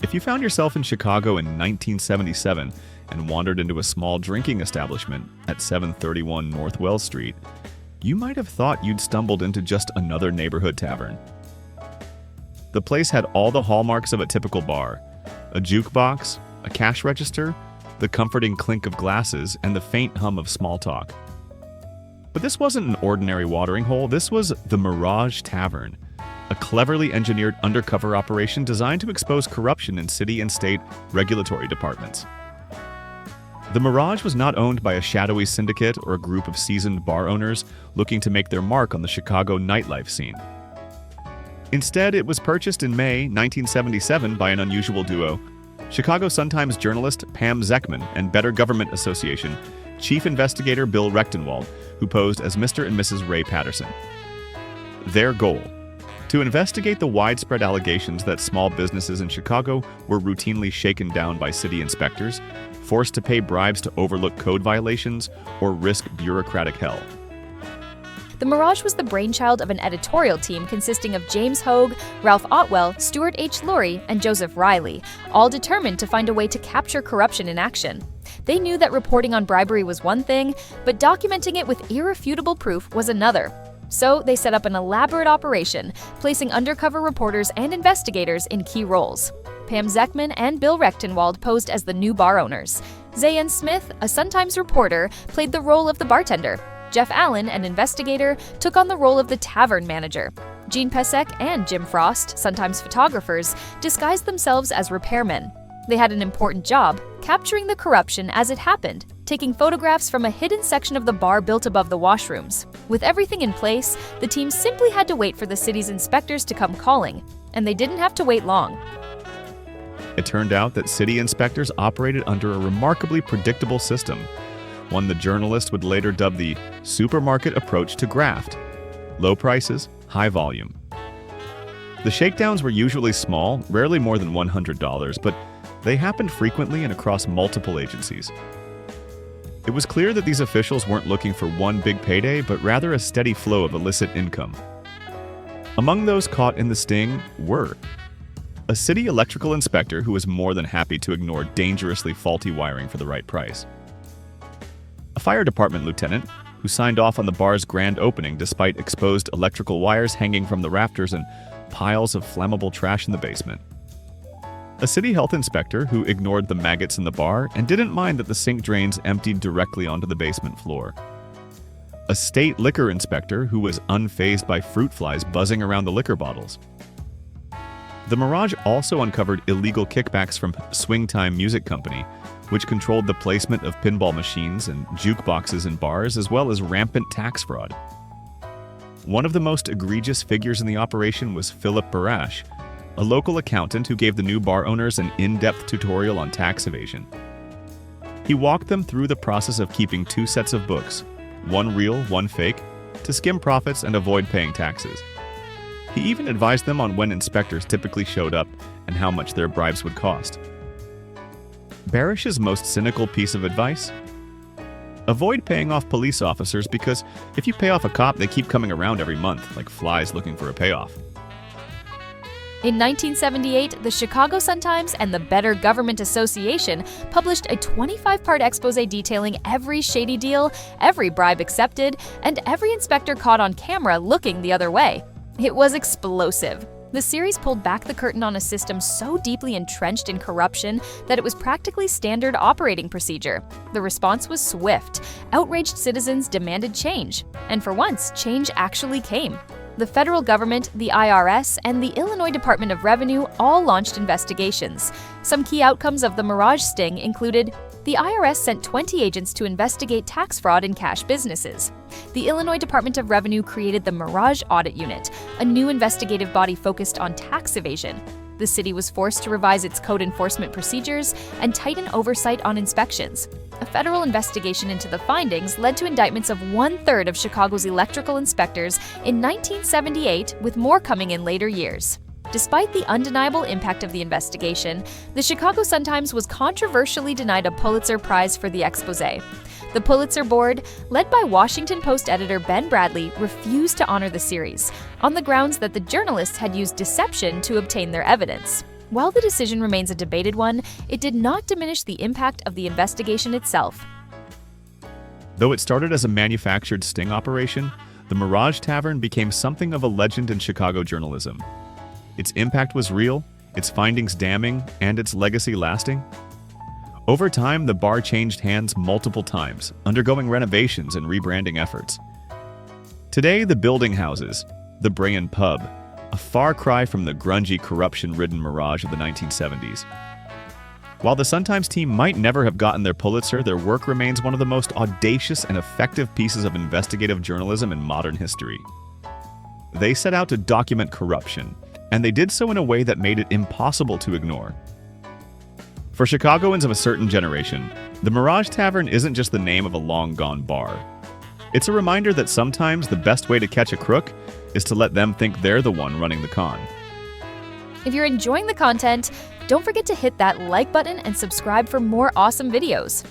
If you found yourself in Chicago in 1977 and wandered into a small drinking establishment at 731 North Wells Street, you might have thought you'd stumbled into just another neighborhood tavern. The place had all the hallmarks of a typical bar: a jukebox, a cash register, the comforting clink of glasses, and the faint hum of small talk. But this wasn't an ordinary watering hole. This was the Mirage Tavern, a cleverly engineered undercover operation designed to expose corruption in city and state regulatory departments. The Mirage was not owned by a shadowy syndicate or a group of seasoned bar owners looking to make their mark on the Chicago nightlife scene. Instead, it was purchased in May 1977 by an unusual duo: Chicago Sun-Times journalist Pam Zeckman and Better Government Association chief investigator Bill Rechtenwald, who posed as Mr. and Mrs. Ray Patterson. Their goal: to investigate the widespread allegations that small businesses in Chicago were routinely shaken down by city inspectors, forced to pay bribes to overlook code violations, or risk bureaucratic hell. The Mirage was the brainchild of an editorial team consisting of James Hogue, Ralph Otwell, Stuart H. Lurie, and Joseph Riley, all determined to find a way to capture corruption in action. They knew that reporting on bribery was one thing, but documenting it with irrefutable proof was another. So they set up an elaborate operation, placing undercover reporters and investigators in key roles. Pam Zeckman and Bill Rechtenwald posed as the new bar owners. Zayen Smith, a Sun-Times reporter, played the role of the bartender. Jeff Allen, an investigator, took on the role of the tavern manager. Gene Pesek and Jim Frost, Sun-Times photographers, disguised themselves as repairmen. They had an important job: capturing the corruption as it happened, taking photographs from a hidden section of the bar built above the washrooms. With everything in place, the team simply had to wait for the city's inspectors to come calling, and they didn't have to wait long. It turned out that city inspectors operated under a remarkably predictable system, one the journalist would later dub the supermarket approach to graft: low prices, high volume. The shakedowns were usually small, rarely more than $100, but they happened frequently and across multiple agencies. It was clear that these officials weren't looking for one big payday, but rather a steady flow of illicit income. Among those caught in the sting were a city electrical inspector who was more than happy to ignore dangerously faulty wiring for the right price, a fire department lieutenant who signed off on the bar's grand opening despite exposed electrical wires hanging from the rafters and piles of flammable trash in the basement, a city health inspector who ignored the maggots in the bar and didn't mind that the sink drains emptied directly onto the basement floor, a state liquor inspector who was unfazed by fruit flies buzzing around the liquor bottles. The Mirage also uncovered illegal kickbacks from Swing Time Music Company, which controlled the placement of pinball machines and jukeboxes in bars, as well as rampant tax fraud. One of the most egregious figures in the operation was Philip Barash, a local accountant who gave the new bar owners an in-depth tutorial on tax evasion. He walked them through the process of keeping two sets of books, one real, one fake, to skim profits and avoid paying taxes. He even advised them on when inspectors typically showed up and how much their bribes would cost. Barish's most cynical piece of advice? Avoid paying off police officers, because if you pay off a cop, they keep coming around every month like flies looking for a payoff. In 1978, the Chicago Sun-Times and the Better Government Association published a 25-part expose detailing every shady deal, every bribe accepted, and every inspector caught on camera looking the other way. It was explosive. The series pulled back the curtain on a system so deeply entrenched in corruption that it was practically standard operating procedure. The response was swift. Outraged citizens demanded change. And for once, change actually came. The federal government, the IRS, and the Illinois Department of Revenue all launched investigations. Some key outcomes of the Mirage sting included: the IRS sent 20 agents to investigate tax fraud in cash businesses. The Illinois Department of Revenue created the Mirage Audit Unit, a new investigative body focused on tax evasion. The city was forced to revise its code enforcement procedures and tighten oversight on inspections. A federal investigation into the findings led to indictments of 1/3 of Chicago's electrical inspectors in 1978, with more coming in later years. Despite the undeniable impact of the investigation, the Chicago Sun-Times was controversially denied a Pulitzer Prize for the exposé. The Pulitzer Board, led by Washington Post editor Ben Bradlee, refused to honor the series, on the grounds that the journalists had used deception to obtain their evidence. While the decision remains a debated one, it did not diminish the impact of the investigation itself. Though it started as a manufactured sting operation, the Mirage Tavern became something of a legend in Chicago journalism. Its impact was real, its findings damning, and its legacy lasting. Over time, the bar changed hands multiple times, undergoing renovations and rebranding efforts. Today, the building houses the Brayan Pub, a far cry from the grungy, corruption-ridden Mirage of the 1970s. While the Sun-Times team might never have gotten their Pulitzer, their work remains one of the most audacious and effective pieces of investigative journalism in modern history. They set out to document corruption, and they did so in a way that made it impossible to ignore. For Chicagoans of a certain generation, the Mirage Tavern isn't just the name of a long-gone bar. It's a reminder that sometimes the best way to catch a crook is to let them think they're the one running the con. If you're enjoying the content, don't forget to hit that like button and subscribe for more awesome videos.